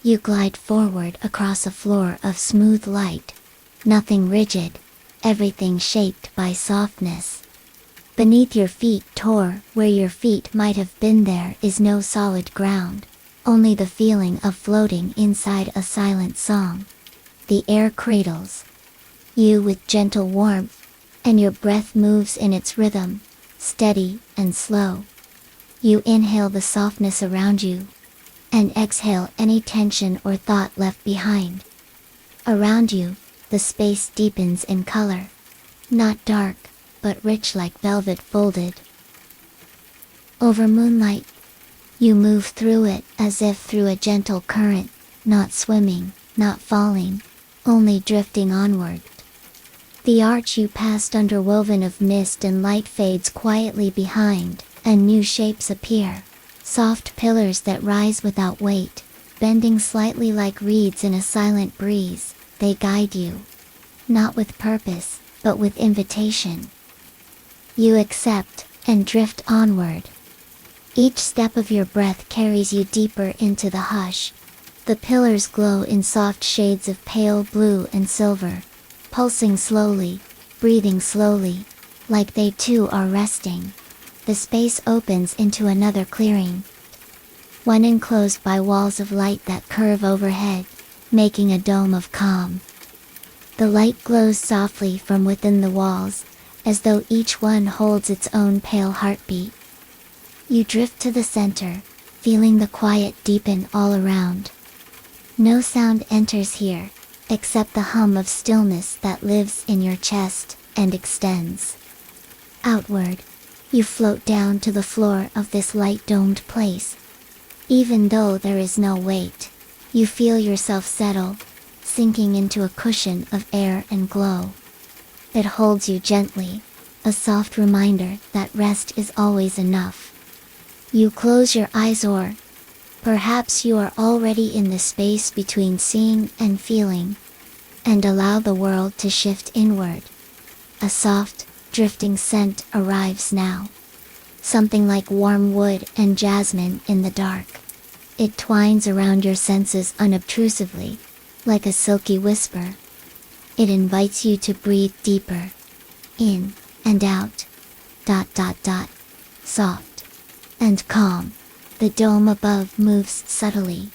You glide forward across a floor of smooth light. Nothing rigid, everything shaped by softness. Beneath your feet, where your feet might have been, there is no solid ground, only the feeling of floating inside a silent song. The air cradles you with gentle warmth, and your breath moves in its rhythm, steady and slow. You inhale the softness around you, and exhale any tension or thought left behind. Around you, the space deepens in color. Not dark, but rich like velvet folded. Over moonlight, you move through it as if through a gentle current, not swimming, not falling, only drifting onward. The arch you passed underwoven of mist and light fades quietly behind, and new shapes appear. Soft pillars that rise without weight, bending slightly like reeds in a silent breeze. They guide you, not with purpose, but with invitation. You accept, and drift onward. Each step of your breath carries you deeper into the hush. The pillars glow in soft shades of pale blue and silver, pulsing slowly, breathing slowly, like they too are resting. The space opens into another clearing, one enclosed by walls of light that curve overhead, making a dome of calm. The light glows softly from within the walls, as though each one holds its own pale heartbeat. You drift to the center, feeling the quiet deepen all around. No sound enters here, except the hum of stillness that lives in your chest and extends outward. You float down to the floor of this light-domed place. Even though there is no weight, you feel yourself settle, sinking into a cushion of air and glow. It holds you gently, a soft reminder that rest is always enough. You close your eyes, or perhaps you are already in the space between seeing and feeling, and allow the world to shift inward. A soft, drifting scent arrives now. Something like warm wood and jasmine in the dark. It twines around your senses unobtrusively, like a silky whisper. It invites you to breathe deeper, in and out. Soft and calm. The dome above moves subtly,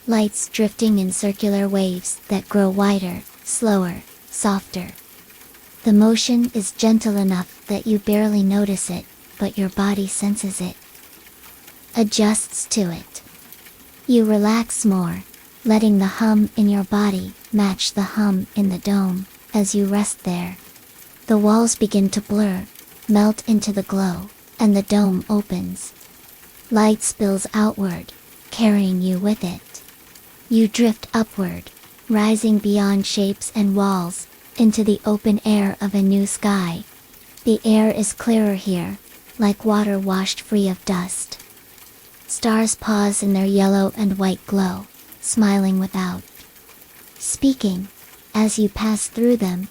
lights drifting in circular waves that grow wider, slower, softer. The motion is gentle enough that you barely notice it, but your body senses it, adjusts to it. You relax more, letting the hum in your body match the hum in the dome. As you rest there, the walls begin to blur, melt into the glow, and the dome opens. Light spills outward, carrying you with it. You drift upward, rising beyond shapes and walls, into the open air of a new sky. The air is clearer here, like water washed free of dust. Stars pause in their yellow and white glow, smiling without speaking, as you pass through them.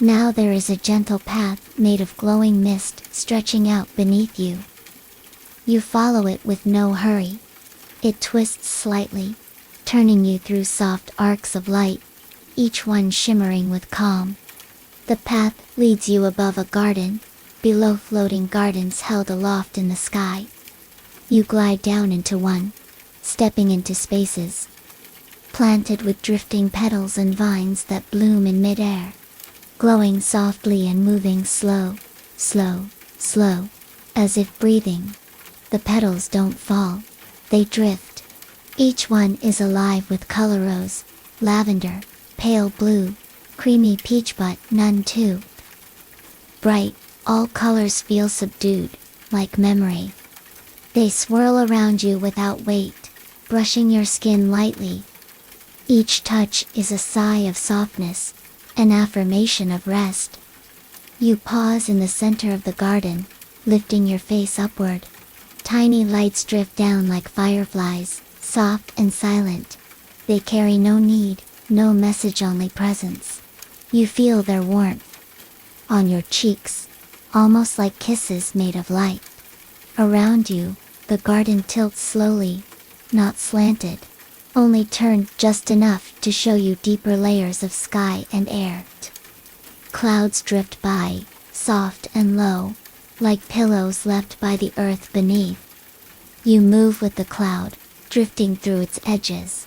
Now there is a gentle path made of glowing mist stretching out beneath you. You follow it with no hurry. It twists slightly, turning you through soft arcs of light, each one shimmering with calm. The path leads you above a garden, below floating gardens held aloft in the sky. You glide down into one, stepping into spaces planted with drifting petals and vines that bloom in midair, glowing softly and moving slow, as if breathing. The petals don't fall, they drift. Each one is alive with color: rose, lavender, pale blue, creamy peach, but none too bright. All colors feel subdued, like memory. They swirl around you without weight, brushing your skin lightly. Each touch is a sigh of softness, an affirmation of rest. You pause in the center of the garden, lifting your face upward. Tiny lights drift down like fireflies, soft and silent. They carry no need, no message, only presence. You feel their warmth on your cheeks, almost like kisses made of light. Around you, the garden tilts slowly, not slanted, only turned just enough to show you deeper layers of sky and air. Clouds drift by, soft and low, like pillows left by the earth beneath. You move with the cloud, drifting through its edges,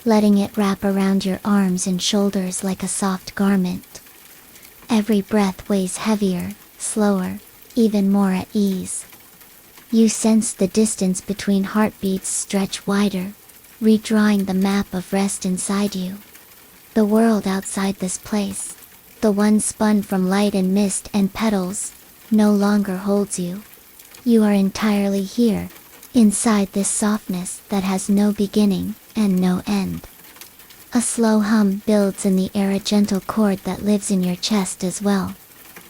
letting it wrap around your arms and shoulders like a soft garment. Every breath weighs heavier, slower, even more at ease. You sense the distance between heartbeats stretch wider, redrawing the map of rest inside you. The world outside this place, the one spun from light and mist and petals, no longer holds you. You are entirely here, inside this softness that has no beginning and no end. A slow hum builds in the air, a gentle chord that lives in your chest as well.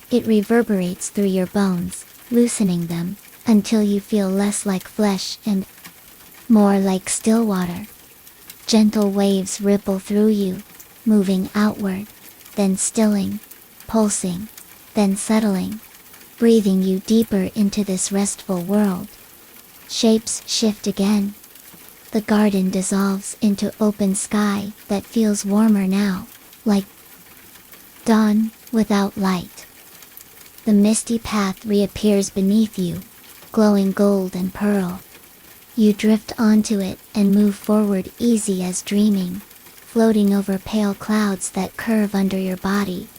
It reverberates through your bones, loosening them, until you feel less like flesh and more like still water. Gentle waves ripple through you, moving outward, then stilling, pulsing, then settling, breathing you deeper into this restful world. Shapes shift again. The garden dissolves into open sky that feels warmer now, like dawn without light. The misty path reappears beneath you, glowing gold and pearl. You drift onto it and move forward easy as dreaming, floating over pale clouds that curve under your body,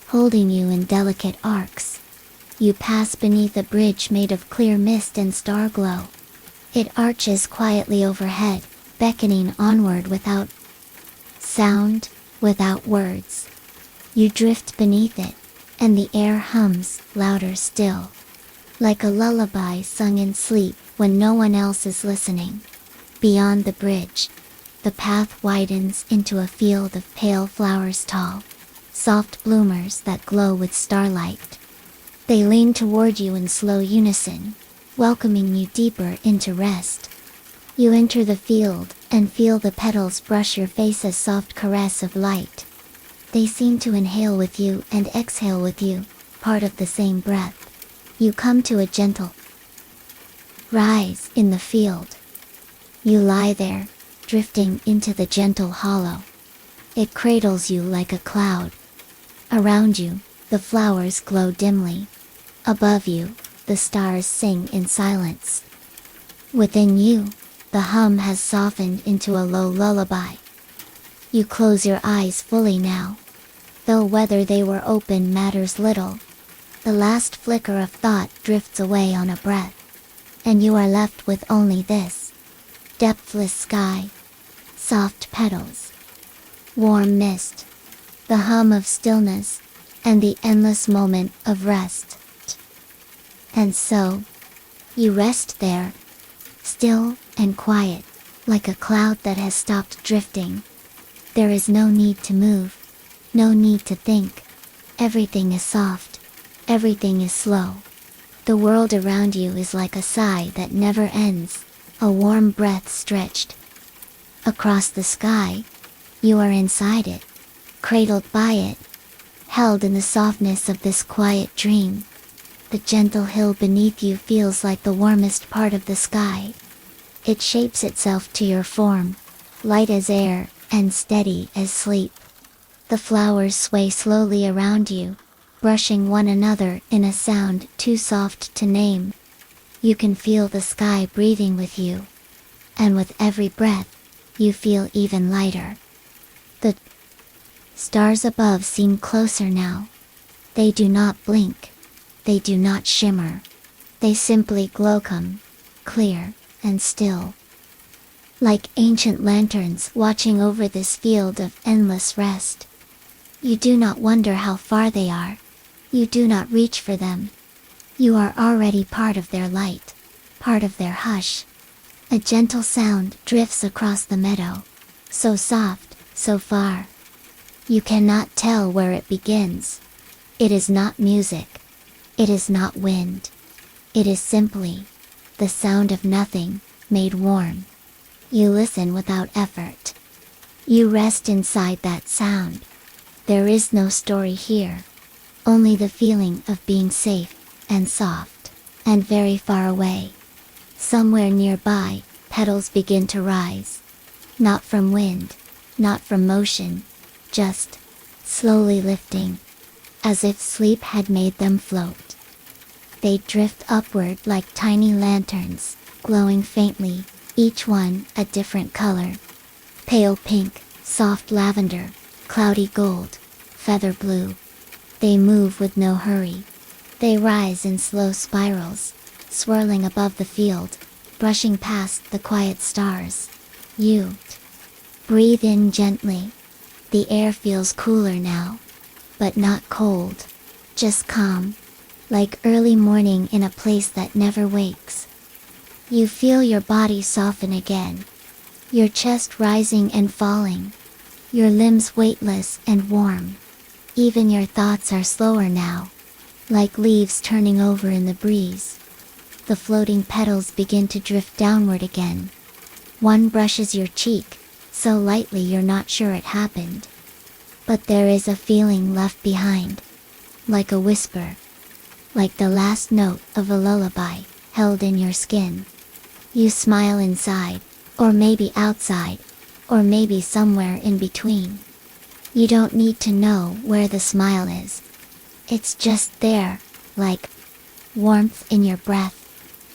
holding you in delicate arcs. You pass beneath a bridge made of clear mist and star glow. It arches quietly overhead, beckoning onward without sound, without words. You drift beneath it, and the air hums, louder still, like a lullaby sung in sleep when no one else is listening. Beyond the bridge, the path widens into a field of pale flowers, tall, soft bloomers that glow with starlight. They lean toward you in slow unison, welcoming you deeper into rest. You enter the field and feel the petals brush your face, a soft caress of light. They seem to inhale with you and exhale with you, part of the same breath. You come to a gentle rise in the field. You lie there, drifting into the gentle hollow. It cradles you like a cloud. Around you, the flowers glow dimly. Above you, the stars sing in silence. Within you, the hum has softened into a low lullaby. You close your eyes fully now, though whether they were open matters little. The last flicker of thought drifts away on a breath, and you are left with only this: depthless sky, soft petals, warm mist, the hum of stillness, and the endless moment of rest. And so, you rest there, still and quiet, like a cloud that has stopped drifting. There is no need to move, no need to think. Everything is soft, everything is slow. The world around you is like a sigh that never ends, a warm breath stretched across the sky. You are inside it, cradled by it, held in the softness of this quiet dream. The gentle hill beneath you feels like the warmest part of the sky. It shapes itself to your form, light as air and steady as sleep. The flowers sway slowly around you, brushing one another in a sound too soft to name. You can feel the sky breathing with you, and with every breath, you feel even lighter. The stars above seem closer now. They do not blink. They do not shimmer. They simply glow, calm, clear, and still. Like ancient lanterns watching over this field of endless rest. You do not wonder how far they are. You do not reach for them. You are already part of their light, part of their hush. A gentle sound drifts across the meadow, so soft, so far. You cannot tell where it begins. It is not music. It is not wind. It is simply the sound of nothing, made warm. You listen without effort. You rest inside that sound. There is no story here. Only the feeling of being safe, and soft, and very far away. Somewhere nearby, petals begin to rise. Not from wind, not from motion, just slowly lifting, as if sleep had made them float. They drift upward like tiny lanterns, glowing faintly, each one a different color. Pale pink, soft lavender, cloudy gold, feather blue. They move with no hurry. They rise in slow spirals, swirling above the field, brushing past the quiet stars. You breathe in gently. The air feels cooler now, but not cold, just calm, like early morning in a place that never wakes. You feel your body soften again, your chest rising and falling, your limbs weightless and warm. Even your thoughts are slower now, like leaves turning over in the breeze. The floating petals begin to drift downward again. One brushes your cheek, so lightly you're not sure it happened. But there is a feeling left behind, like a whisper, like the last note of a lullaby, held in your skin. You smile inside, or maybe outside, or maybe somewhere in between. You don't need to know where the smile is. It's just there, like warmth in your breath.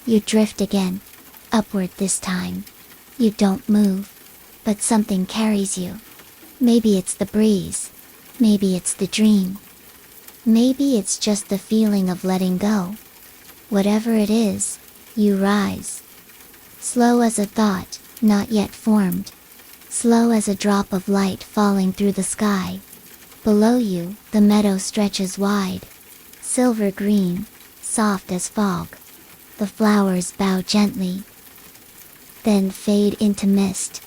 You drift again, upward this time. You don't move, but something carries you. Maybe it's the breeze, maybe it's the dream. Maybe it's just the feeling of letting go. Whatever it is, you rise. Slow as a thought, not yet formed. Slow as a drop of light falling through the sky. Below you, the meadow stretches wide. Silver green, soft as fog. The flowers bow gently, then fade into mist.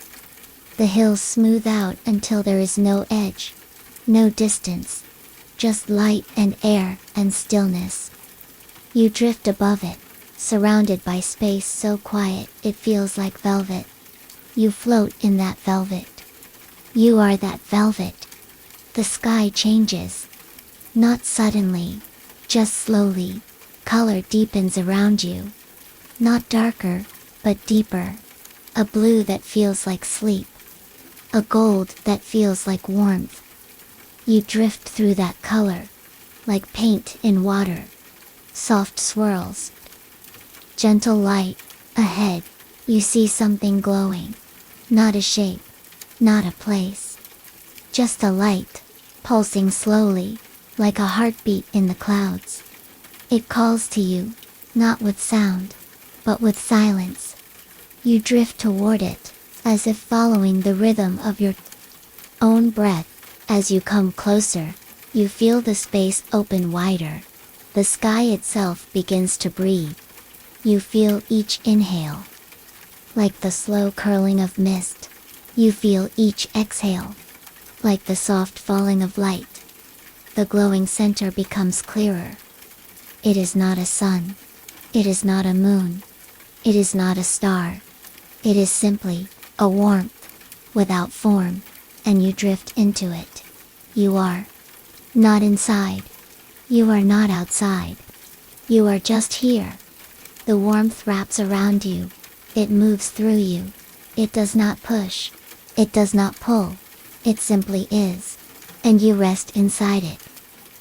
The hills smooth out until there is no edge, no distance, just light and air and stillness. You drift above it, surrounded by space so quiet it feels like velvet. You float in that velvet. You are that velvet. The sky changes. Not suddenly, just slowly. Color deepens around you. Not darker, but deeper. A blue that feels like sleep. A gold that feels like warmth. You drift through that color, like paint in water. Soft swirls. Gentle light. Ahead, you see something glowing. Not a shape, not a place. Just a light, pulsing slowly, like a heartbeat in the clouds. It calls to you, not with sound, but with silence. You drift toward it, as if following the rhythm of your own breath. As you come closer, you feel the space open wider. The sky itself begins to breathe. You feel each inhale, like the slow curling of mist. You feel each exhale, like the soft falling of light. The glowing center becomes clearer. It is not a sun. It is not a moon. It is not a star. It is simply a warmth, without form, and you drift into it. You are not inside. You are not outside. You are just here. The warmth wraps around you. It moves through you. It does not push. It does not pull. It simply is. And you rest inside it.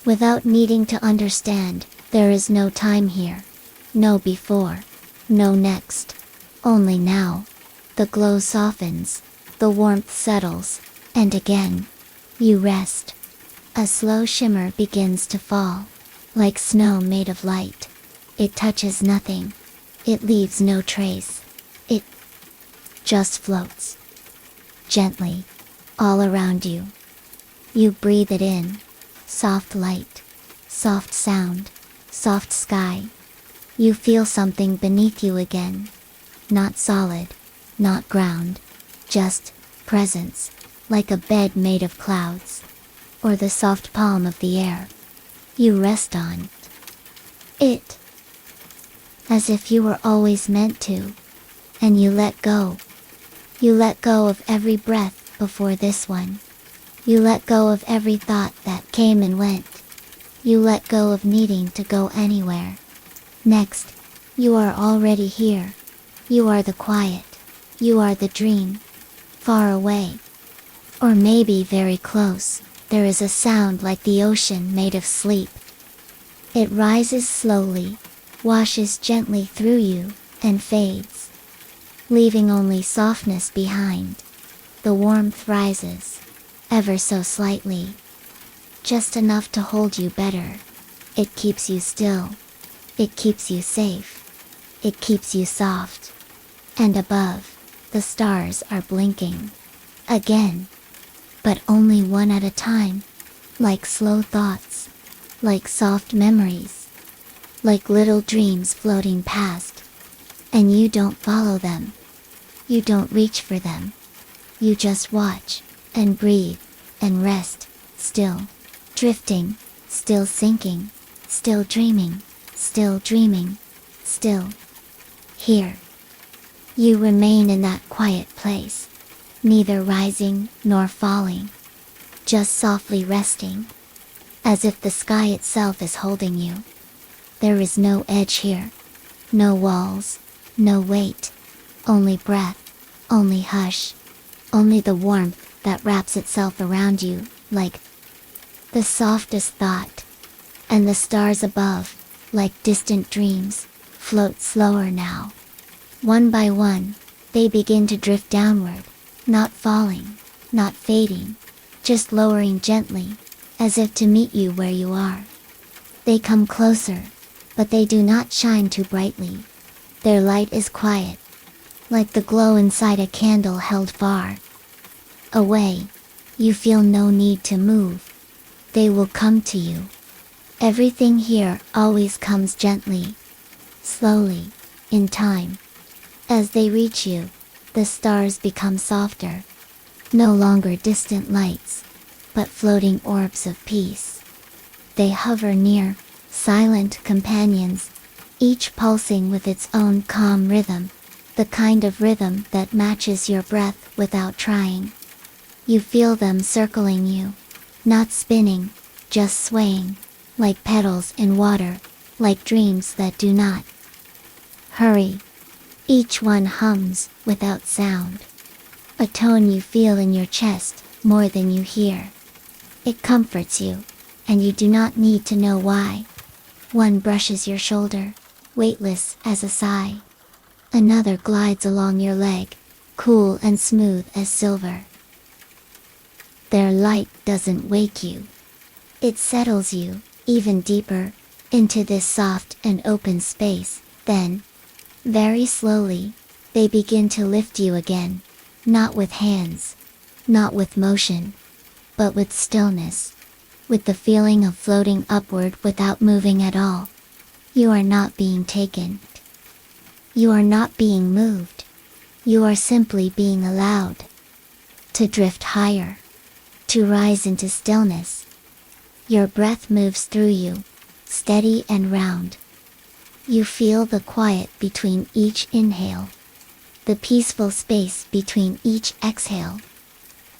Without needing to understand, there is no time here. No before. No next. Only now. The glow softens. The warmth settles. And again, you rest. A slow shimmer begins to fall. Like snow made of light. It touches nothing. It leaves no trace. It just floats. Gently. All around you. You breathe it in. Soft light. Soft sound. Soft sky. You feel something beneath you again. Not solid. Not ground. Just presence. Like a bed made of clouds. Or the soft palm of the air. You rest on it. As if you were always meant to. And you let go. You let go of every breath before this one. You let go of every thought that came and went. You let go of needing to go anywhere. Next, you are already here. You are the quiet. You are the dream. far away, or maybe very close, there is a sound like the ocean made of sleep. It rises slowly, washes gently through you, and fades, leaving only softness behind. The warmth rises, ever so slightly, just enough to hold you better. It keeps you still. It keeps you safe. It keeps you soft. And above, the stars are blinking. Again. But only one at a time. Like slow thoughts. Like soft memories. Like little dreams floating past. And you don't follow them. You don't reach for them. You just watch, and breathe, and rest, still. Drifting, still sinking, still dreaming, still dreaming, still. Here. You remain in that quiet place, neither rising nor falling, just softly resting, as if the sky itself is holding you. There is no edge here, no walls, no weight, only breath, only hush, only the warmth that wraps itself around you, like the softest thought. And the stars above, like distant dreams, float slower now. One by one, they begin to drift downward, not falling, not fading, just lowering gently, as if to meet you where you are. They come closer, but they do not shine too brightly. Their light is quiet, like the glow inside a candle held far away. You feel no need to move. They will come to you. Everything here always comes gently, slowly, in time. As they reach you, the stars become softer, no longer distant lights, but floating orbs of peace. They hover near, silent companions, each pulsing with its own calm rhythm, the kind of rhythm that matches your breath without trying. You feel them circling you, not spinning, just swaying, like petals in water, like dreams that do not hurry. Each one hums, without sound. A tone you feel in your chest, more than you hear. It comforts you, and you do not need to know why. One brushes your shoulder, weightless as a sigh. Another glides along your leg, cool and smooth as silver. Their light doesn't wake you. It settles you, even deeper, into this soft and open space. Then, very slowly, they begin to lift you again, not with hands, not with motion, but with stillness, with the feeling of floating upward without moving at all. You are not being taken. You are not being moved. You are simply being allowed to drift higher, to rise into stillness. Your breath moves through you, steady and round. You feel the quiet between each inhale, the peaceful space between each exhale.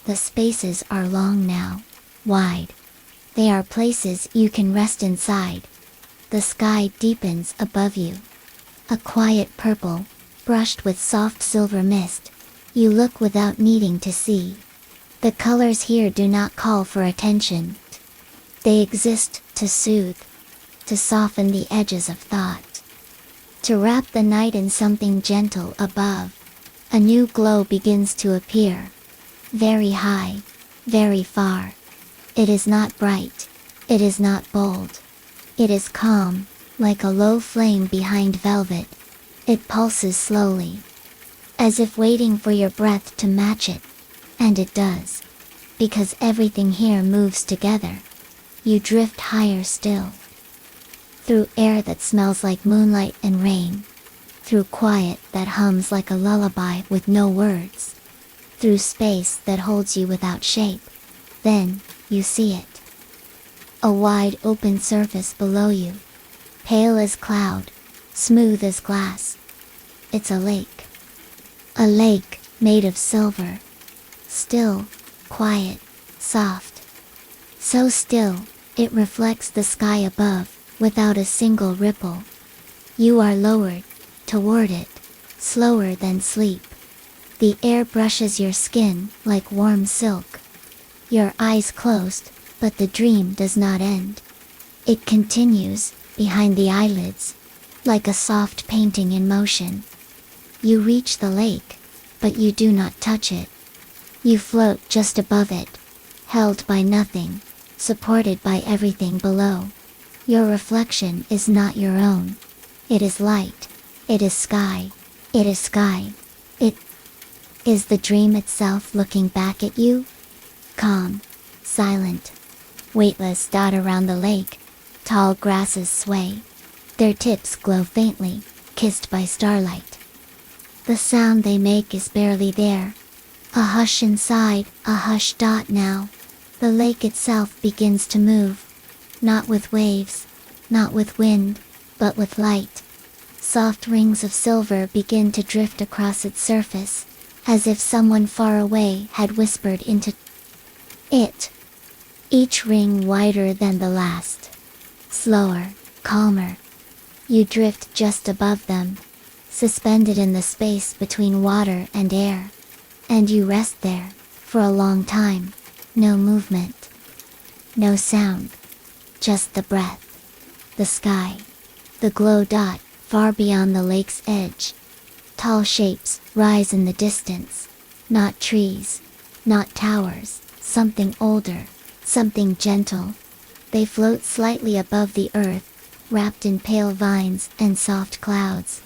The spaces are long now, wide. They are places you can rest inside. The sky deepens above you. A quiet purple, brushed with soft silver mist. You look without needing to see. The colors here do not call for attention. They exist to soothe, to soften the edges of thought, to wrap the night in something gentle above. A new glow begins to appear. Very high, very far. It is not bright. It is not bold. It is calm, like a low flame behind velvet. It pulses slowly, as if waiting for your breath to match it. And it does. Because everything here moves together. You drift higher still. Through air that smells like moonlight and rain. Through quiet that hums like a lullaby with no words. Through space that holds you without shape. Then, you see it. A wide open surface below you. Pale as cloud, smooth as glass. It's a lake. A lake made of silver. Still, quiet, soft. So still, it reflects the sky above, without a single ripple. You are lowered, toward it, slower than sleep. The air brushes your skin like warm silk. Your eyes closed, but the dream does not end. It continues, behind the eyelids, like a soft painting in motion. You reach the lake, but you do not touch it. You float just above it, held by nothing, supported by everything below. Your reflection is not your own. It is light. It is sky. It is sky. It is the dream itself looking back at you. Calm, silent, weightless dot around the lake. Tall grasses sway. Their tips glow faintly, kissed by starlight. The sound they make is barely there. A hush inside, a hush dot now. The lake itself begins to move. Not with waves, not with wind, but with light. Soft rings of silver begin to drift across its surface, as if someone far away had whispered into it. Each ring wider than the last. Slower, calmer. You drift just above them, suspended in the space between water and air. And you rest there, for a long time. No movement. No sound. Just the breath. The sky. The glow dot, far beyond the lake's edge. Tall shapes rise in the distance. Not trees. Not towers. Something older. Something gentle. They float slightly above the earth, wrapped in pale vines and soft clouds.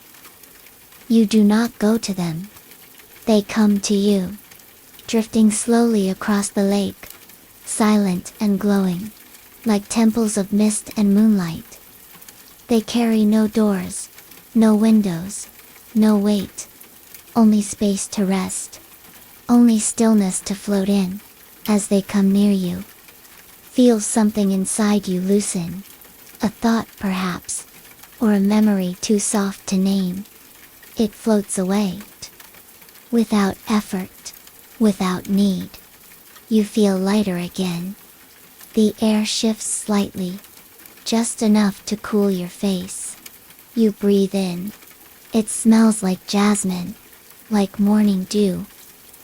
You do not go to them. They come to you, drifting slowly across the lake, silent and glowing, like temples of mist and moonlight. They carry no doors, no windows, no weight, only space to rest, only stillness to float in. As they come near you, feel something inside you loosen, a thought perhaps, or a memory too soft to name. It floats away. Without effort, without need. You feel lighter again. The air shifts slightly, just enough to cool your face. You breathe in. It smells like jasmine, like morning dew,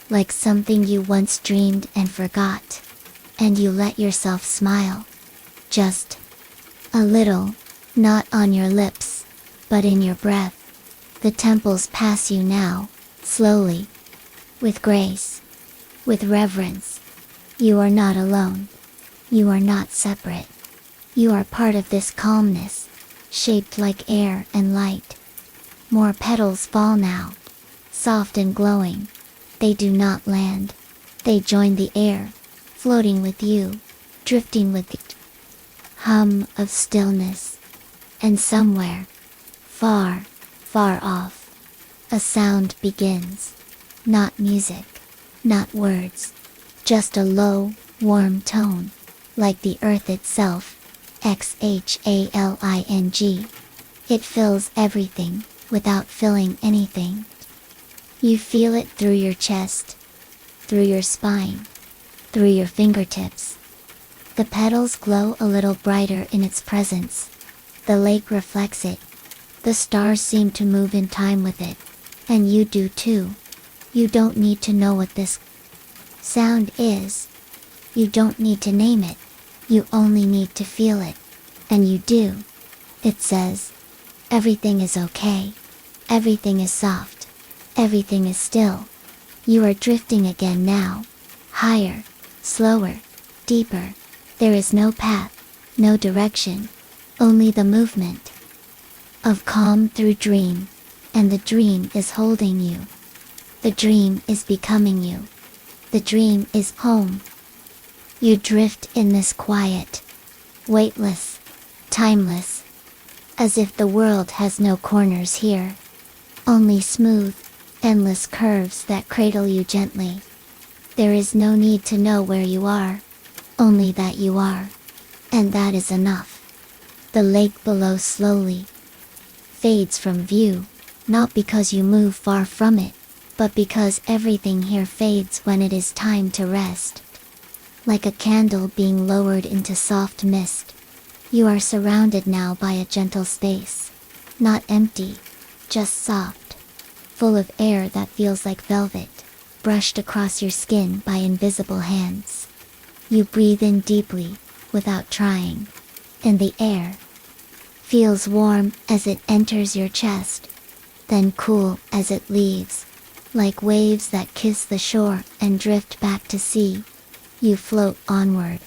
like something you once dreamed and forgot. And you let yourself smile. Just a little, not on your lips, but in your breath. The temples pass you now. Slowly, with grace, with reverence. You are not alone. You are not separate. You are part of this calmness, shaped like air and light. More petals fall now, soft and glowing. They do not land. They join the air, floating with you, drifting with the hum of stillness. And somewhere, far, far off, a sound begins. Not music, not words, just a low, warm tone, like the earth itself. Exhaling. It fills everything, without filling anything. You feel it through your chest, through your spine, through your fingertips. The petals glow a little brighter in its presence. The lake reflects it. The stars seem to move in time with it. And you do too. You don't need to know what this sound is. You don't need to name it. You only need to feel it. And you do. It says, everything is okay. Everything is soft. Everything is still. You are drifting again now. Higher, slower, deeper. There is no path, no direction, only the movement of calm through dream. And the dream is holding you. The dream is becoming you. The dream is home. You drift in this quiet, weightless, timeless, as if the world has no corners here. Only smooth, endless curves that cradle you gently. There is no need to know where you are, only that you are. And that is enough. The lake below slowly fades from view. Not because you move far from it, but because everything here fades when it is time to rest. Like a candle being lowered into soft mist, you are surrounded now by a gentle space. Not empty, just soft. full of air that feels like velvet, brushed across your skin by invisible hands. You breathe in deeply, without trying, and the air feels warm as it enters your chest, then cool as it leaves, like waves that kiss the shore and drift back to sea. You float onward,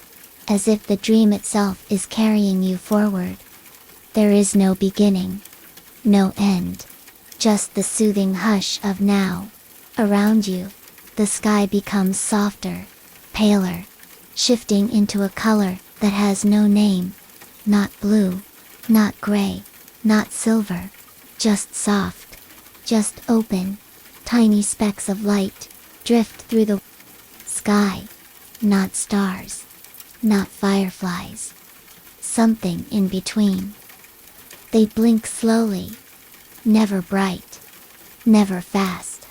as if the dream itself is carrying you forward. There is no beginning, no end, just the soothing hush of now. Around you, the sky becomes softer, paler, shifting into a color that has no name. Not blue, not gray, not silver, just soft, just open. Tiny specks of light drift through the sky, not stars, not fireflies, something in between. They blink slowly, never bright, never fast.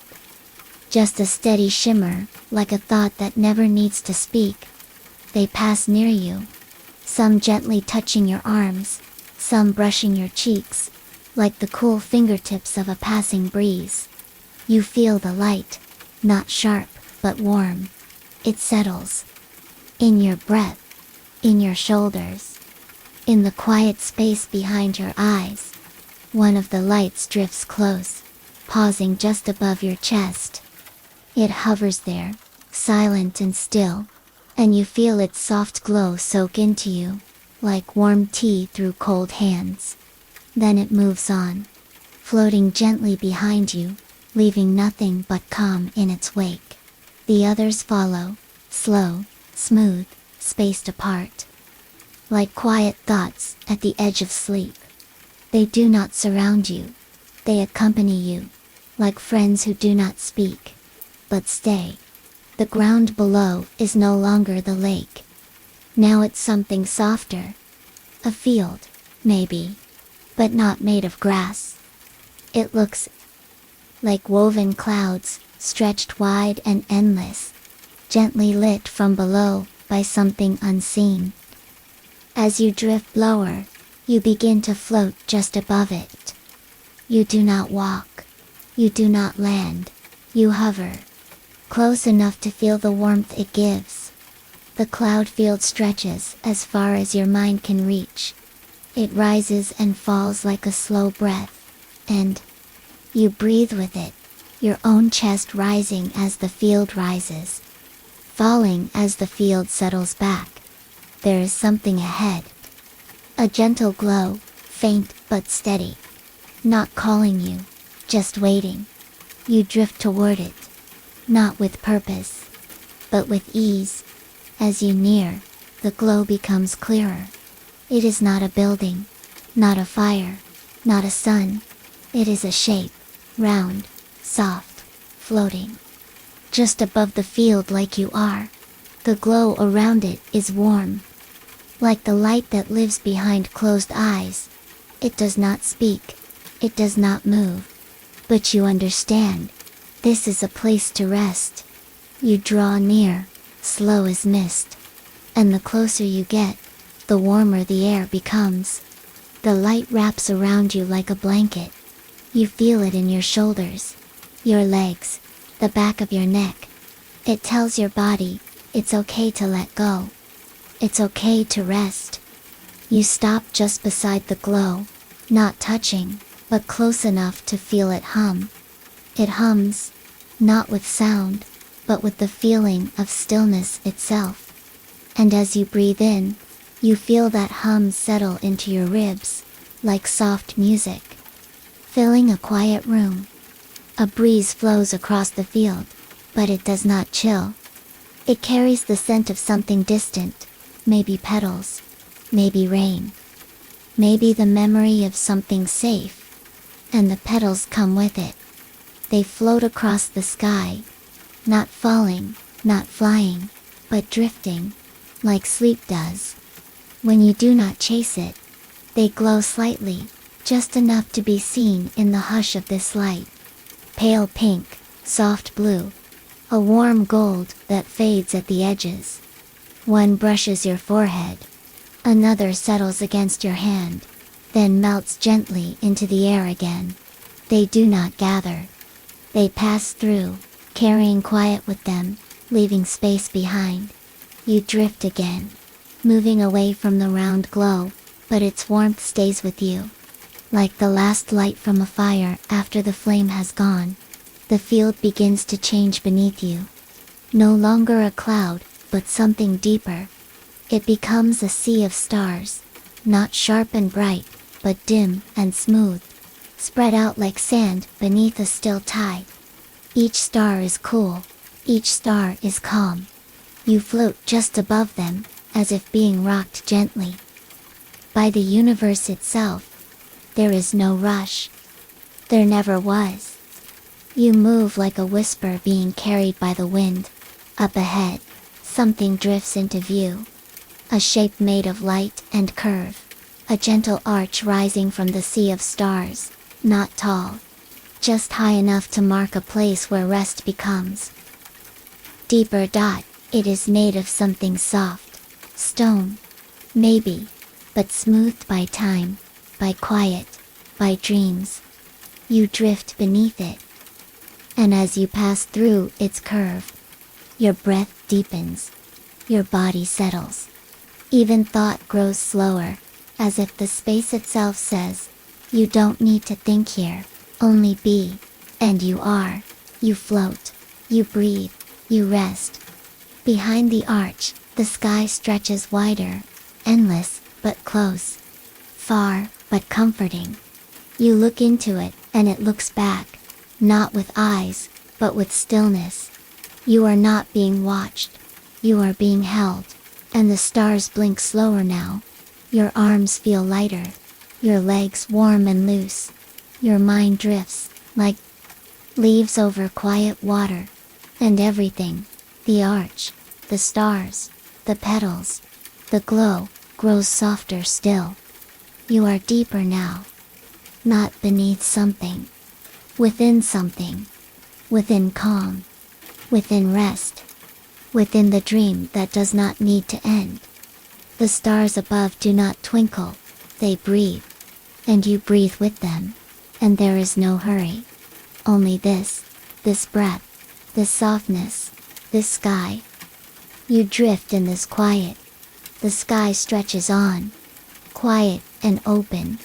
Just a steady shimmer, like a thought that never needs to speak. They pass near you, some gently touching your arms, some brushing your cheeks, like the cool fingertips of a passing breeze. You feel the light, not sharp, but warm. It settles in your breath, in your shoulders, in the quiet space behind your eyes. One of the lights drifts close, pausing just above your chest. It hovers there, silent and still, and you feel its soft glow soak into you, like warm tea through cold hands. Then it moves on, floating gently behind you, leaving nothing but calm in its wake. The others follow, slow, smooth, spaced apart, like quiet thoughts at the edge of sleep. They do not surround you, they accompany you, like friends who do not speak, but stay. The ground below is no longer the lake. Now it's something softer. A field, maybe, but not made of grass. It looks like woven clouds, stretched wide and endless, gently lit from below by something unseen. As you drift lower, you begin to float just above it. You do not walk. You do not land. You hover, close enough to feel the warmth it gives. The cloud field stretches as far as your mind can reach. It rises and falls like a slow breath, and you breathe with it, your own chest rising as the field rises, falling as the field settles back. There is something ahead. A gentle glow, faint but steady. Not calling you, just waiting. You drift toward it, not with purpose, but with ease. As you near, the glow becomes clearer. It is not a building, not a fire, not a sun. It is a shape, round, soft, floating, just above the field like you are. The glow around it is warm, like the light that lives behind closed eyes. It does not speak, it does not move, but you understand. This is a place to rest. You draw near, slow as mist, and the closer you get, the warmer the air becomes. The light wraps around you like a blanket. You feel it in your shoulders, your legs, the back of your neck. It tells your body, it's okay to let go. It's okay to rest. You stop just beside the glow, not touching, but close enough to feel it hum. It hums, not with sound, but with the feeling of stillness itself. And as you breathe in, you feel that hum settle into your ribs, like soft music, filling a quiet room. A breeze flows across the field, but it does not chill. It carries the scent of something distant, maybe petals, maybe rain, maybe the memory of something safe. And the petals come with it. They float across the sky, not falling, not flying, but drifting, like sleep does. When you do not chase it, they glow slightly, just enough to be seen in the hush of this light. Pale pink, soft blue, a warm gold that fades at the edges. One brushes your forehead, another settles against your hand, then melts gently into the air again. They do not gather. They pass through, carrying quiet with them, leaving space behind. You drift again, moving away from the round glow, but its warmth stays with you. Like the last light from a fire after the flame has gone, the field begins to change beneath you. No longer a cloud, but something deeper. It becomes a sea of stars, not sharp and bright, but dim and smooth, spread out like sand beneath a still tide. Each star is cool, each star is calm. You float just above them, as if being rocked gently by the universe itself. There is no rush. There never was. You move like a whisper being carried by the wind. Up ahead, something drifts into view. A shape made of light and curve. A gentle arch rising from the sea of stars, not tall, just high enough to mark a place where rest becomes deeper. It is made of something soft, stone, maybe, but smoothed by time, by quiet, by dreams. You drift beneath it, and as you pass through its curve, your breath deepens, your body settles. Even thought grows slower, as if the space itself says, you don't need to think here, only be. And you are. You float, you breathe, you rest. Behind the arch, the sky stretches wider, endless, but close. Far, but comforting. You look into it, and it looks back, not with eyes, but with stillness. You are not being watched. You are being held, and the stars blink slower now. Your arms feel lighter, your legs warm and loose. Your mind drifts, like leaves over quiet water, and everything, the arch, the stars, the petals, the glow, grows softer still. You are deeper now. Not beneath something. Within something. Within calm. Within rest. Within the dream that does not need to end. The stars above do not twinkle, they breathe. And you breathe with them. And there is no hurry. Only this breath, this softness, this sky. You drift in this quiet. The sky stretches on, quiet and open,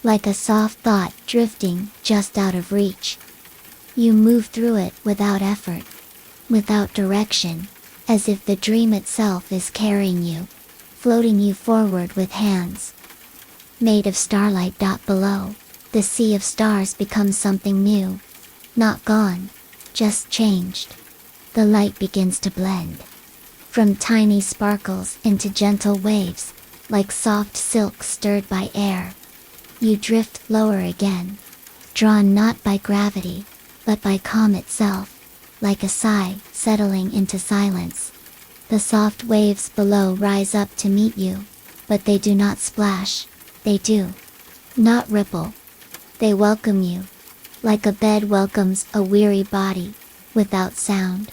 like a soft thought drifting just out of reach. You move through it without effort, without direction, as if the dream itself is carrying you, floating you forward with hands made of starlight. Below, the sea of stars becomes something new, not gone, just changed. The light begins to blend, from tiny sparkles into gentle waves, like soft silk stirred by air. You drift lower again, drawn not by gravity, but by calm itself, like a sigh settling into silence. The soft waves below rise up to meet you, but they do not splash, they do not ripple. They welcome you, like a bed welcomes a weary body, without sound,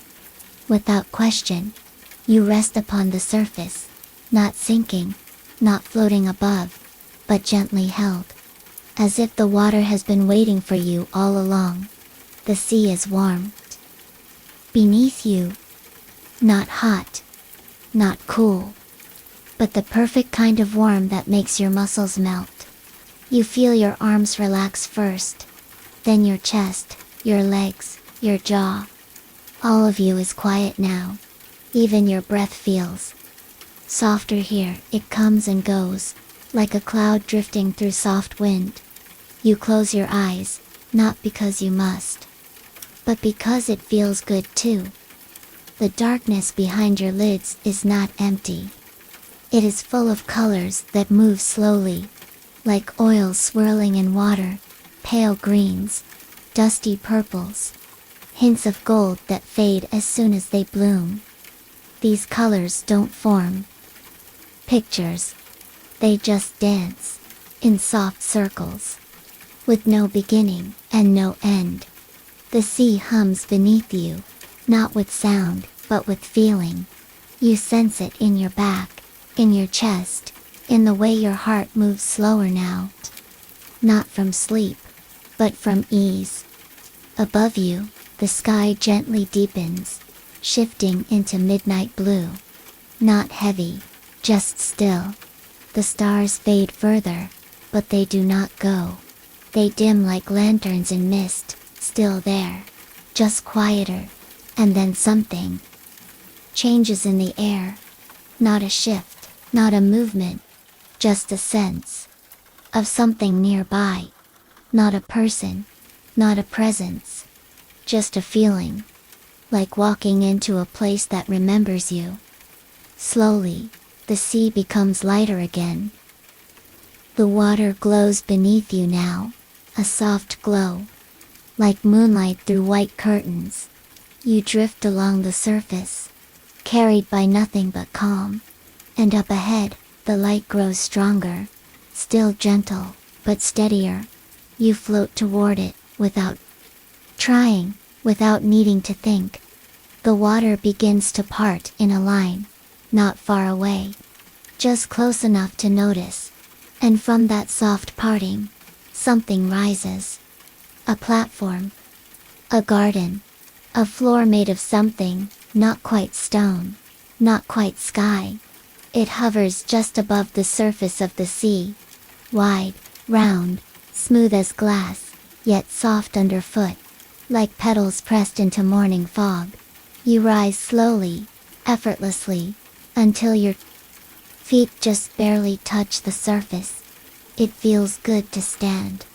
without question. You rest upon the surface, not sinking, not floating above, but gently held, as if the water has been waiting for you all along. The sea is warm beneath you, not hot, not cool, but the perfect kind of warm that makes your muscles melt. You feel your arms relax first, then your chest, your legs, your jaw. All of you is quiet now. Even your breath feels softer here. It comes and goes, like a cloud drifting through soft wind. You close your eyes, not because you must, but because it feels good too. The darkness behind your lids is not empty. It is full of colors that move slowly, like oil swirling in water, pale greens, dusty purples, hints of gold that fade as soon as they bloom. These colors don't form pictures. They just dance, in soft circles, with no beginning and no end. The sea hums beneath you, not with sound, but with feeling. You sense it in your back, in your chest, in the way your heart moves slower now. Not from sleep, but from ease. Above you, the sky gently deepens, shifting into midnight blue. Not heavy, just still. The stars fade further, but they do not go. They dim like lanterns in mist, still there. Just quieter. And then something changes in the air. Not a shift, not a movement, just a sense of something nearby. Not a person, not a presence, just a feeling, like walking into a place that remembers you. Slowly, the sea becomes lighter again. The water glows beneath you now, a soft glow, like moonlight through white curtains. You drift along the surface, carried by nothing but calm. And up ahead, the light grows stronger, still gentle, but steadier. You float toward it, without trying, without needing to think. The water begins to part in a line, not far away, just close enough to notice. And from that soft parting, something rises. A platform. A garden. A floor made of something, not quite stone, not quite sky. It hovers just above the surface of the sea. Wide, round, smooth as glass, yet soft underfoot, like petals pressed into morning fog. You rise slowly, effortlessly, until your feet just barely touch the surface. It feels good to stand.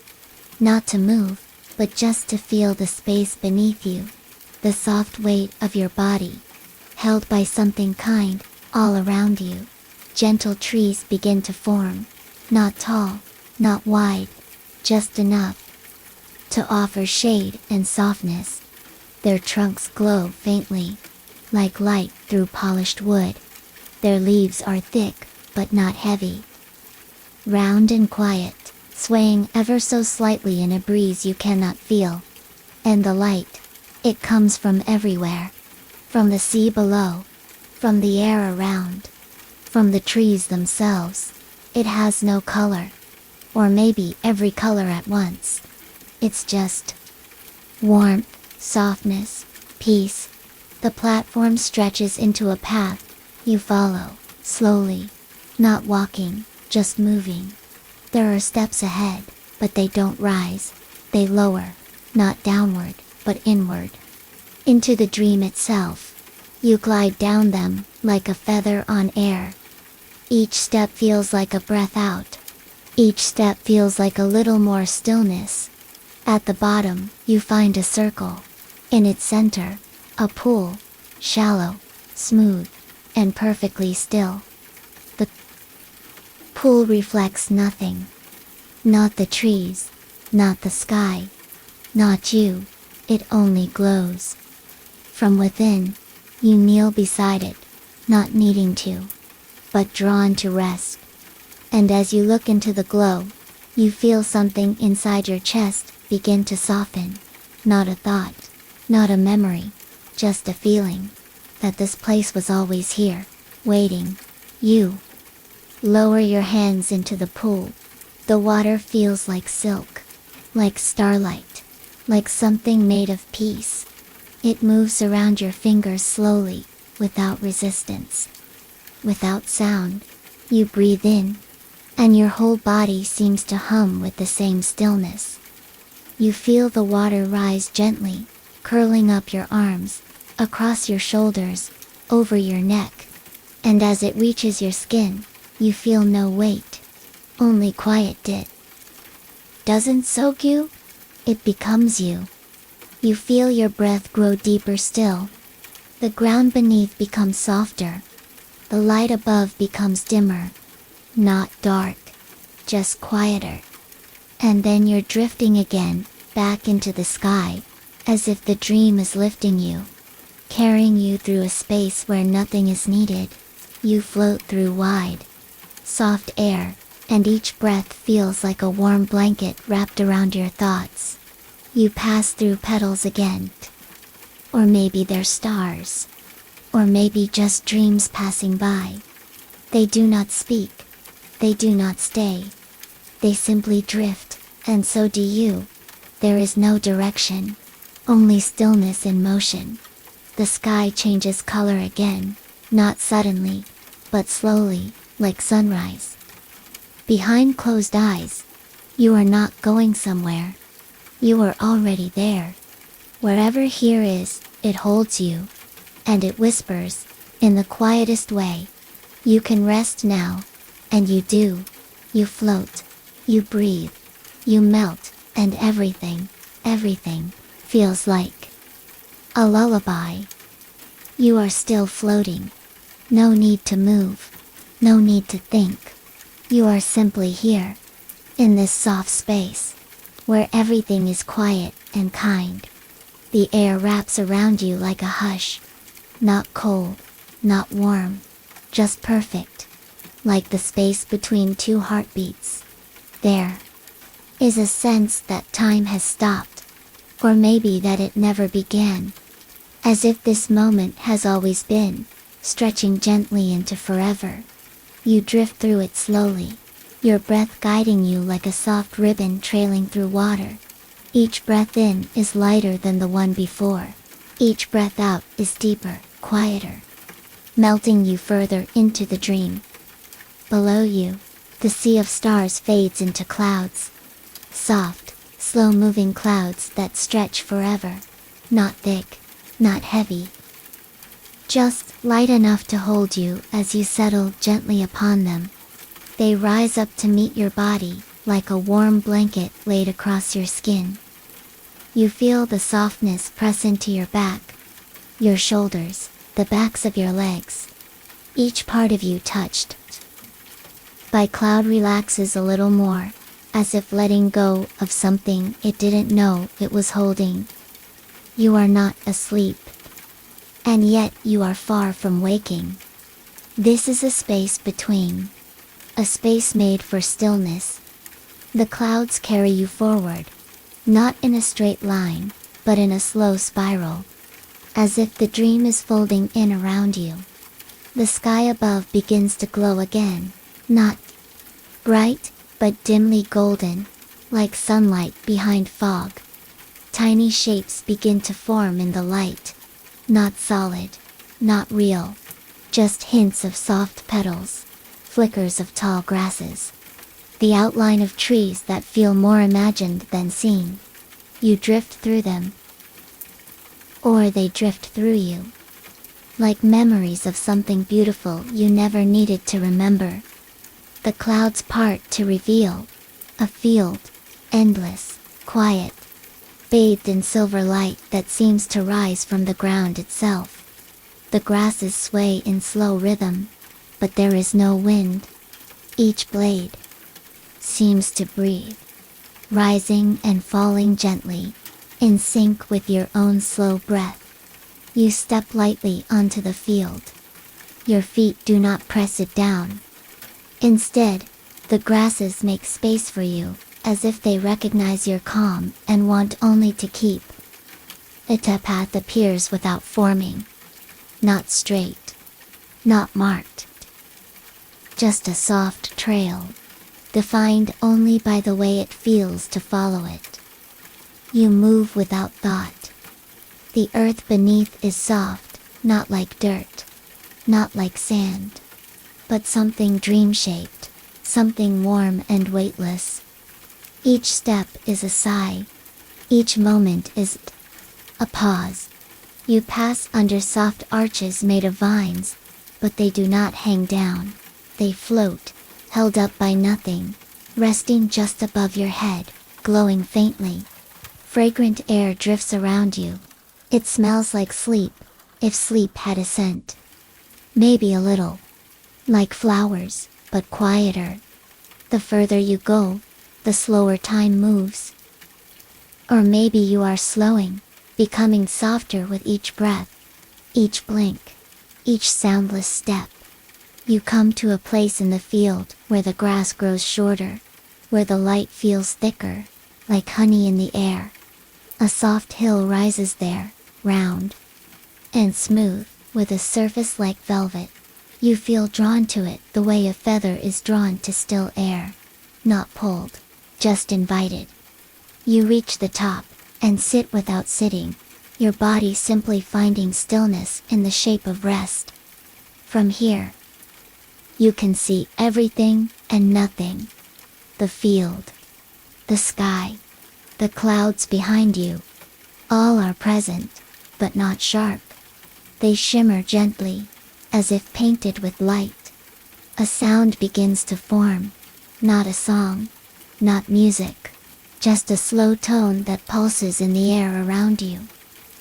Not to move, but just to feel the space beneath you. The soft weight of your body, held by something kind, all around you. Gentle trees begin to form. Not tall, not wide, just enough to offer shade and softness. Their trunks glow faintly, like light through polished wood. Their leaves are thick, but not heavy. Round and quiet, swaying ever so slightly in a breeze you cannot feel. And the light, it comes from everywhere. From the sea below, from the air around, from the trees themselves. It has no color. Or maybe every color at once. It's just warmth, softness, peace. The platform stretches into a path. You follow, slowly. Not walking, just moving. There are steps ahead, but they don't rise. They lower, not downward, but inward. Into the dream itself. You glide down them, like a feather on air. Each step feels like a breath out. Each step feels like a little more stillness. At the bottom, you find a circle. In its center, a pool. Shallow, smooth, and perfectly still. The pool reflects nothing. Not the trees, not the sky, not you. It only glows. From within, you kneel beside it, not needing to, but drawn to rest. And as you look into the glow, you feel something inside your chest begin to soften. Not a thought, not a memory, just a feeling that this place was always here, waiting. You lower your hands into the pool. The water feels like silk, like starlight, like something made of peace. It moves around your fingers slowly, without resistance, without sound. You breathe in, and your whole body seems to hum with the same stillness. You feel the water rise gently, curling up your arms, across your shoulders, over your neck. And as it reaches your skin, you feel no weight, only quiet dit. Doesn't soak you? It becomes you. You feel your breath grow deeper still. The ground beneath becomes softer. The light above becomes dimmer. Not dark, just quieter. And then you're drifting again, back into the sky, as if the dream is lifting you, carrying you through a space where nothing is needed. You float through wide, soft air, and each breath feels like a warm blanket wrapped around your thoughts. You pass through petals again. Or maybe they're stars. Or maybe just dreams passing by. They do not speak. They do not stay. They simply drift, and so do you. There is no direction. only stillness in motion. The sky changes color again, not suddenly, but slowly, like sunrise. Behind closed eyes, you are not going somewhere. You are already there. Wherever here is, it holds you. And it whispers, in the quietest way, you can rest now. And you do. You float. You breathe. You melt. And everything feels like a lullaby. You are still floating. No need to move. No need to think. You are simply here. In this soft space, where everything is quiet and kind. The air wraps around you like a hush. Not cold, not warm, just perfect. Like the space between two heartbeats. There is a sense that time has stopped. Or maybe that it never began. As if this moment has always been, stretching gently into forever. You drift through it slowly. Your breath guiding you like a soft ribbon trailing through water. Each breath in is lighter than the one before. Each breath out is deeper, quieter, melting you further into the dream. Below you, the sea of stars fades into clouds. Soft, slow-moving clouds that stretch forever. Not thick, not heavy. Just light enough to hold you as you settle gently upon them. They rise up to meet your body, like a warm blanket laid across your skin. You feel the softness press into your back, your shoulders, the backs of your legs. Each part of you touched by cloud relaxes a little more, as if letting go of something it didn't know it was holding. You are not asleep. And yet you are far from waking. This is a space between. A space made for stillness. The clouds carry you forward. Not in a straight line, but in a slow spiral. As if the dream is folding in around you. The sky above begins to glow again. Not bright, but dimly golden. Like sunlight behind fog. Tiny shapes begin to form in the light. Not solid, not real. Just hints of soft petals. Flickers of tall grasses. The outline of trees that feel more imagined than seen. You drift through them. Or they drift through you. Like memories of something beautiful you never needed to remember. The clouds part to reveal a field, endless, quiet, bathed in silver light that seems to rise from the ground itself. The grasses sway in slow rhythm, but there is no wind. Each blade seems to breathe, rising and falling gently, in sync with your own slow breath. You step lightly onto the field. Your feet do not press it down. Instead, the grasses make space for you, as if they recognize your calm and want only to keep. A path appears without forming. Not straight. Not marked. Just a soft trail, defined only by the way it feels to follow it. You move without thought. The earth beneath is soft, not like dirt, not like sand, but something dream-shaped, something warm and weightless. Each step is a sigh. Each moment is a pause. You pass under soft arches made of vines, but they do not hang down. They float, held up by nothing, resting just above your head, glowing faintly. Fragrant air drifts around you. It smells like sleep, if sleep had a scent. Maybe a little. Like flowers, but quieter. The further you go, the slower time moves. Or maybe you are slowing, becoming softer with each breath, each blink, each soundless step. You come to a place in the field where the grass grows shorter, where the light feels thicker, like honey in the air. A soft hill rises there, round and smooth, with a surface like velvet. You feel drawn to it the way a feather is drawn to still air. Not pulled, just invited. You reach the top, and sit without sitting, your body simply finding stillness in the shape of rest. From here, you can see everything and nothing. The field, the sky, the clouds behind you, all are present, but not sharp. They shimmer gently, as if painted with light. A sound begins to form, not a song, not music, just a slow tone that pulses in the air around you.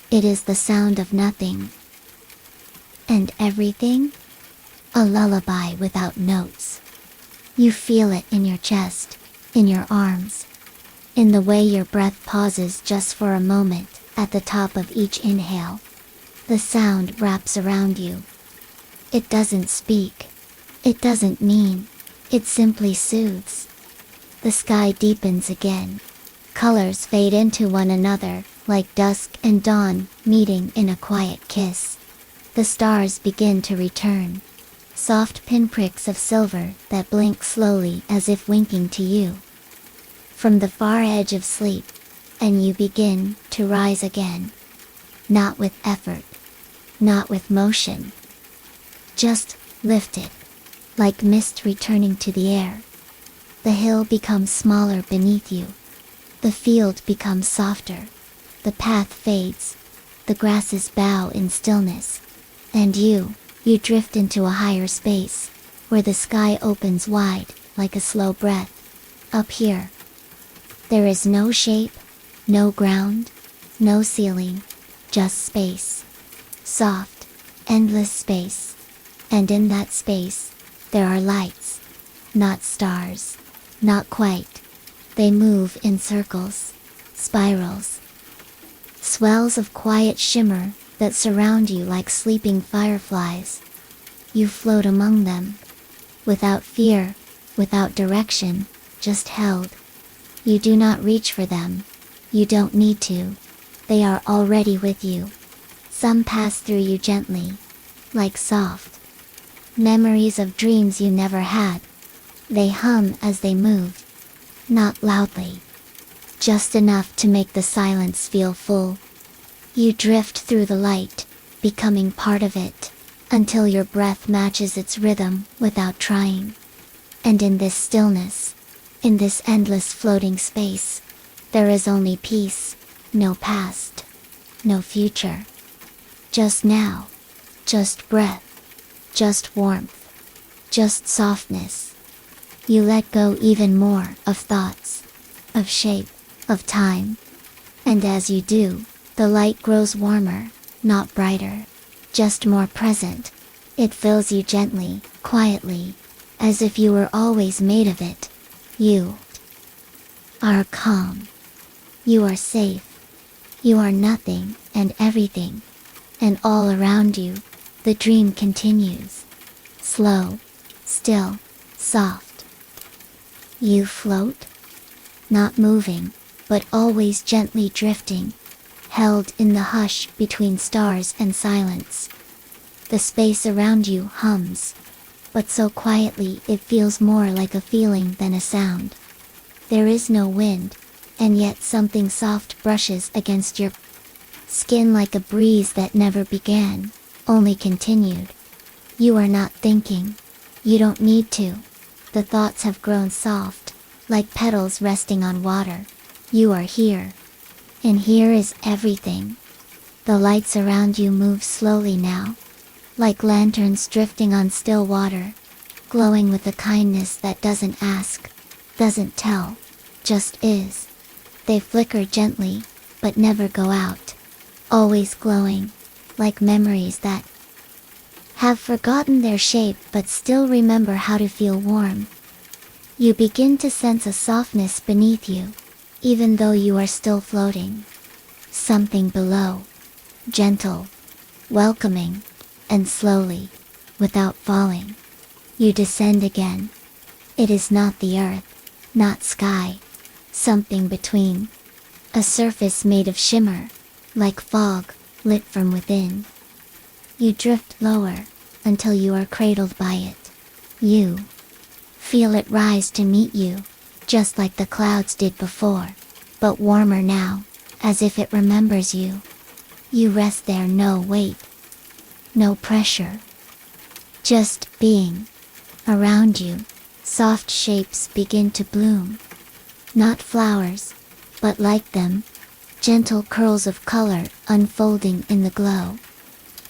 It is the sound of nothing and everything. A lullaby without notes. You feel it in your chest, in your arms, in the way your breath pauses just for a moment at the top of each inhale. The sound wraps around you. It doesn't speak. It doesn't mean. It simply soothes. The sky deepens again. Colors fade into one another, like dusk and dawn meeting in a quiet kiss. The stars begin to return. Soft pinpricks of silver that blink slowly as if winking to you from the far edge of sleep, and you begin to rise again. Not with effort, not with motion, just lifted, like mist returning to the air. The hill becomes smaller beneath you. The field becomes softer. The path fades. The grasses bow in stillness. And you drift into a higher space, where the sky opens wide, like a slow breath. Up here, there is no shape, no ground, no ceiling, just space. Soft, endless space. And in that space, there are lights. Not stars. Not quite. They move in circles, spirals. Swells of quiet shimmer that surround you like sleeping fireflies. You float among them, without fear, without direction, just held. You do not reach for them. You don't need to. They are already with you. Some pass through you gently, like soft memories of dreams you never had. They hum as they move, not loudly, just enough to make the silence feel full. You drift through the light, becoming part of it, until your breath matches its rhythm without trying. And in this stillness, in this endless floating space, there is only peace, no past, no future. Just now, just breath, just warmth, just softness. You let go even more of thoughts, of shape, of time. And as you do, the light grows warmer, not brighter, just more present. It fills you gently, quietly, as if you were always made of it. You are calm. You are safe. You are nothing and everything. And all around you, the dream continues. Slow, still, soft. You float, not moving, but always gently drifting, held in the hush between stars and silence. The space around you hums, but so quietly it feels more like a feeling than a sound. There is no wind, and yet something soft brushes against your skin like a breeze that never began, only continued. You are not thinking. You don't need to. The thoughts have grown soft, like petals resting on water. You are here. And here is everything. The lights around you move slowly now, like lanterns drifting on still water, glowing with a kindness that doesn't ask, doesn't tell, just is. They flicker gently, but never go out, always glowing, like memories that have forgotten their shape but still remember how to feel warm. You begin to sense a softness beneath you, even though you are still floating. Something below, gentle, welcoming, and slowly, without falling, you descend again. It is not the earth, not sky, something between. A surface made of shimmer, like fog, lit from within. You drift lower, until you are cradled by it. You feel it rise to meet you, just like the clouds did before, but warmer now, as if it remembers you. You rest there, no weight, no pressure. Just being. Around you, soft shapes begin to bloom. Not flowers, but like them, gentle curls of color unfolding in the glow.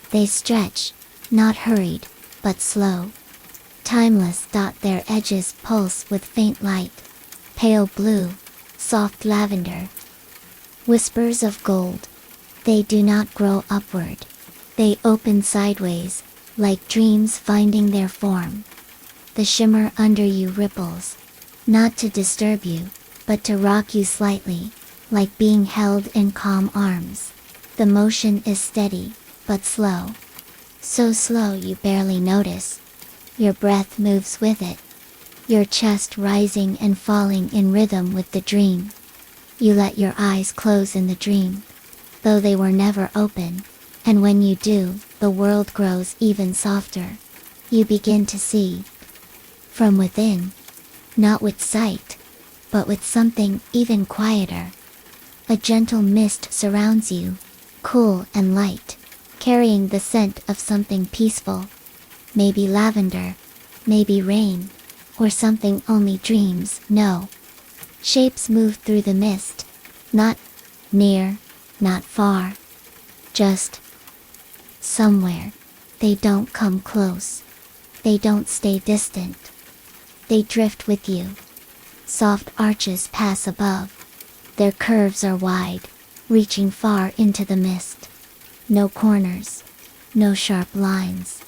They stretch, not hurried, but slow. Timeless. Their edges pulse with faint light. Pale blue, soft lavender. Whispers of gold. They do not grow upward. They open sideways, like dreams finding their form. The shimmer under you ripples, not to disturb you, but to rock you slightly, like being held in calm arms. The motion is steady, but slow. So slow you barely notice. Your breath moves with it. Your chest rising and falling in rhythm with the dream. You let your eyes close in the dream, though they were never open, and when you do, the world grows even softer. You begin to see. From within, not with sight, but with something even quieter. A gentle mist surrounds you, cool and light, carrying the scent of something peaceful. Maybe lavender, maybe rain, or something only dreams know. Shapes move through the mist, not near, not far, just somewhere. They don't come close. They don't stay distant. They drift with you. Soft arches pass above. Their curves are wide, reaching far into the mist. No corners, no sharp lines.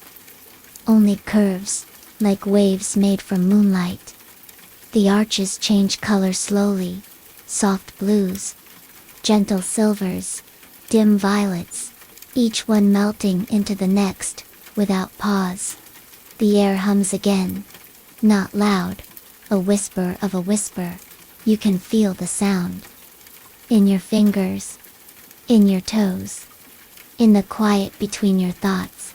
Only curves, like waves made from moonlight. The arches change color slowly, soft blues, gentle silvers, dim violets, each one melting into the next, without pause. The air hums again. Not loud, a whisper of a whisper. You can feel the sound. In your fingers, in your toes, in the quiet between your thoughts.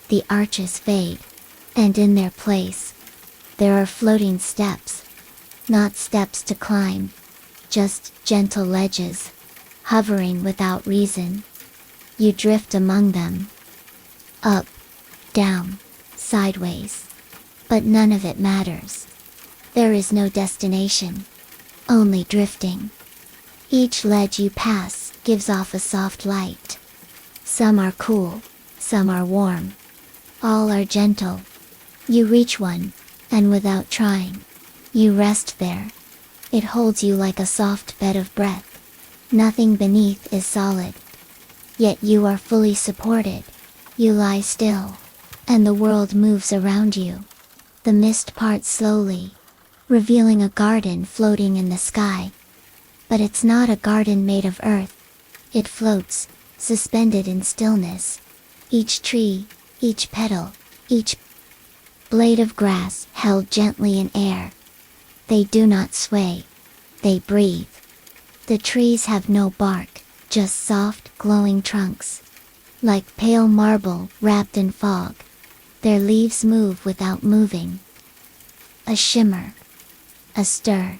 The arches fade, and in their place, there are floating steps. Not steps to climb, just gentle ledges, hovering without reason. You drift among them. Up, down, sideways. But none of it matters. There is no destination, only drifting. Each ledge you pass gives off a soft light. Some are cool, some are warm. All are gentle. You reach one, and without trying, you rest there. It holds you like a soft bed of breath. Nothing beneath is solid. Yet you are fully supported. You lie still, and the world moves around you. The mist parts slowly, revealing a garden floating in the sky. But it's not a garden made of earth. It floats, suspended in stillness. Each tree, each petal, each blade of grass held gently in air. They do not sway. They breathe. The trees have no bark, just soft, glowing trunks. Like pale marble wrapped in fog. Their leaves move without moving. A shimmer. A stir.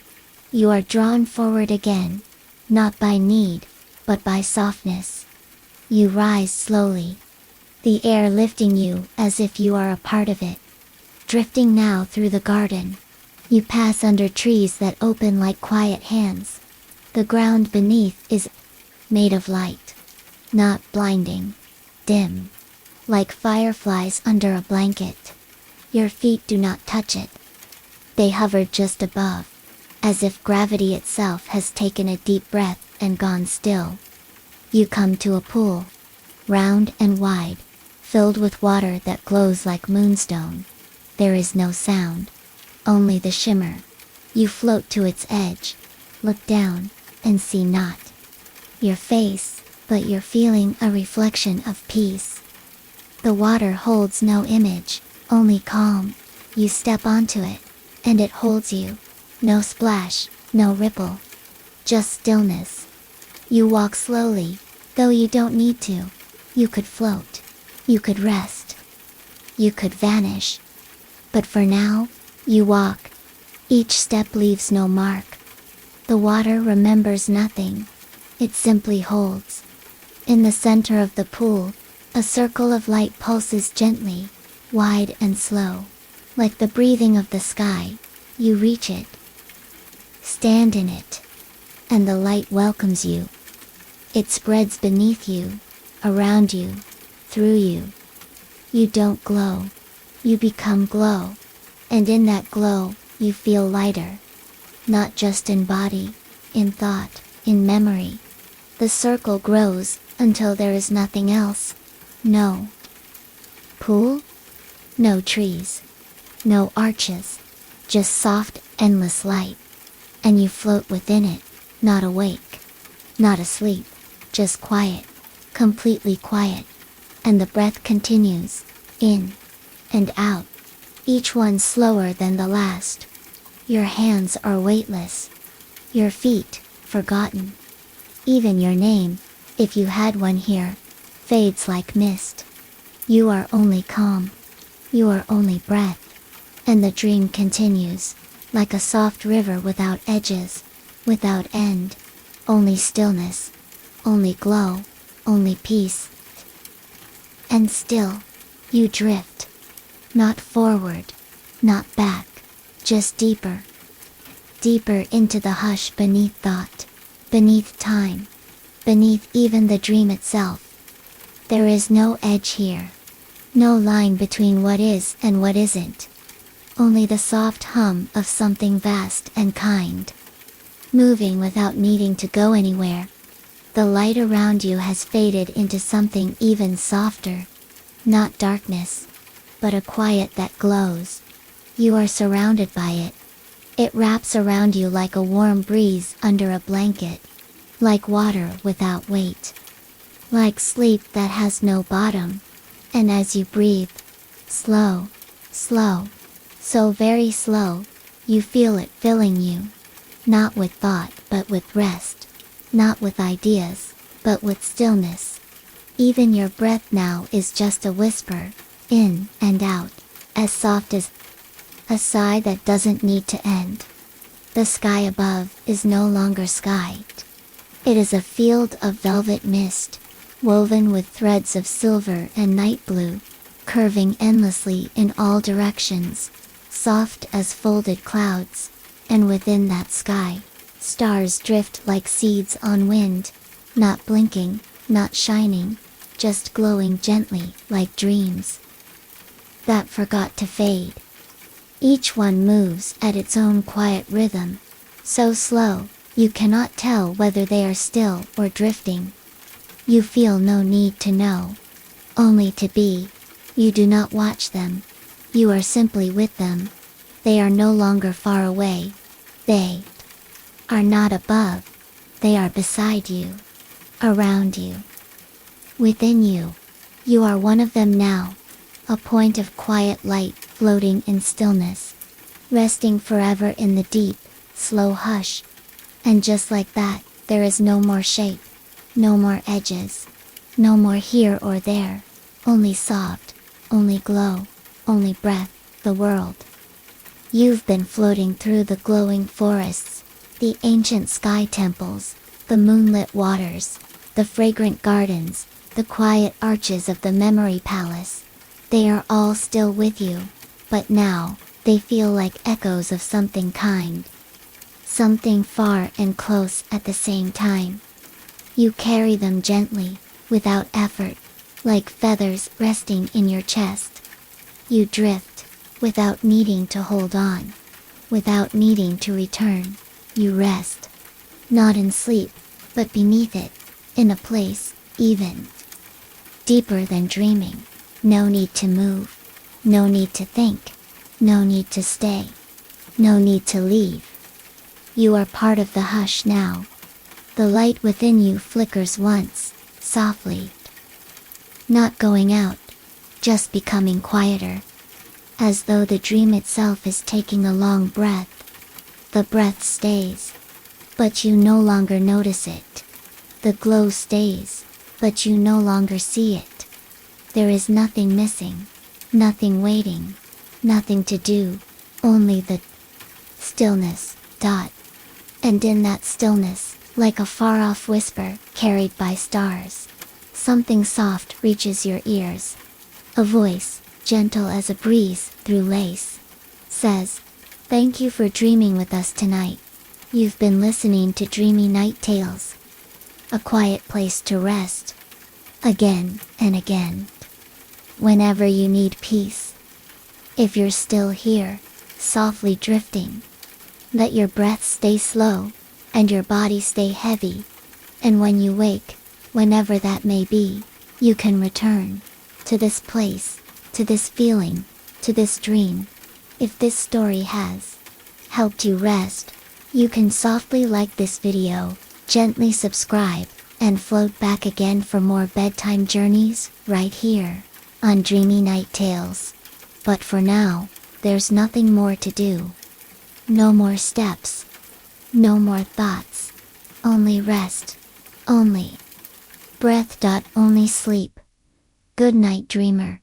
You are drawn forward again, not by need, but by softness. You rise slowly. The air lifting you as if you are a part of it. Drifting now through the garden. You pass under trees that open like quiet hands. The ground beneath is made of light. Not blinding. Dim. Like fireflies under a blanket. Your feet do not touch it. They hover just above, as if gravity itself has taken a deep breath and gone still. You come to a pool, round and wide, filled with water that glows like moonstone. There is no sound, only the shimmer. You float to its edge, look down, and see not your face, but you're feeling a reflection of peace. The water holds no image, only calm. You step onto it, and it holds you. No splash, no ripple. Just stillness. You walk slowly, though you don't need to. You could float. You could rest. You could vanish. But for now, you walk. Each step leaves no mark. The water remembers nothing. it simply holds. In the center of the pool, a circle of light pulses gently, wide and slow. Like the breathing of the sky, you reach it. Stand in it. And the light welcomes you. It spreads beneath you, around you, through you. You don't glow. You become glow. And in that glow, you feel lighter. Not just in body, in thought, in memory. The circle grows until there is nothing else. No pool, no trees, no arches, just soft, endless light. And you float within it, not awake, not asleep, just quiet, completely quiet. And the breath continues, in and out, each one slower than the last. Your hands are weightless, your feet forgotten. Even your name, if you had one here, fades like mist. You are only calm. You are only breath. And the dream continues, like a soft river without edges, without end. Only stillness, only glow, only peace. And still, you drift. Not forward, not back, just deeper. Deeper into the hush beneath thought, beneath time, beneath even the dream itself. There is no edge here. No line between what is and what isn't. Only the soft hum of something vast and kind. Moving without needing to go anywhere. The light around you has faded into something even softer. Not darkness, but a quiet that glows. You are surrounded by it. It wraps around you like a warm breeze under a blanket. Like water without weight. Like sleep that has no bottom. And as you breathe, slow, slow, so very slow, you feel it filling you. Not with thought, but with rest. Not with ideas, but with stillness. Even your breath now is just a whisper, in and out, as soft as a sigh that doesn't need to end. The sky above is no longer sky. It is a field of velvet mist, woven with threads of silver and night blue, curving endlessly in all directions, soft as folded clouds. And within that sky, stars drift like seeds on wind, not blinking, not shining, just glowing gently like dreams that forgot to fade. Each one moves at its own quiet rhythm, so slow, you cannot tell whether they are still or drifting. You feel no need to know, only to be. You do not watch them. You are simply with them. They are no longer far away. They are not above. They are beside you, around you, within you. You are one of them now, a point of quiet light floating in stillness, resting forever in the deep, slow hush. And just like that, there is no more shape, no more edges, no more here or there, only soft, only glow, only breath, the world. You've been floating through the glowing forests, the ancient sky temples, the moonlit waters, the fragrant gardens, the quiet arches of the memory palace. They are all still with you, but now, they feel like echoes of something kind. Something far and close at the same time. You carry them gently, without effort, like feathers resting in your chest. You drift, without needing to hold on, without needing to return. You rest, not in sleep, but beneath it, in a place, even deeper than dreaming. No need to move, no need to think, no need to stay, no need to leave. You are part of the hush now. The light within you flickers once, softly. Not going out, just becoming quieter. As though the dream itself is taking a long breath. The breath stays, but you no longer notice it. The glow stays, but you no longer see it. There is nothing missing, nothing waiting, nothing to do, only the stillness, dot. And in that stillness, Like a far-off whisper, carried by stars. Something soft reaches your ears. A voice, gentle as a breeze through lace, says, "Thank you for dreaming with us tonight. You've been listening to Dreamy Night Tales. A quiet place to rest. Again and again. Whenever you need peace. If you're still here, softly drifting, let your breath stay slow, and your body stay heavy. And when you wake, whenever that may be, you can return to this place, to this feeling, to this dream. If this story has helped you rest, you can softly like this video, gently subscribe, and float back again for more bedtime journeys, right here, on Dreamy Night Tales. But for now, there's nothing more to do. No more steps. No more thoughts. Only rest. Only breath. Only sleep. Good night, dreamer.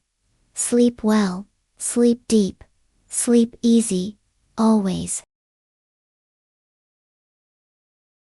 Sleep well, sleep deep, sleep easy, always.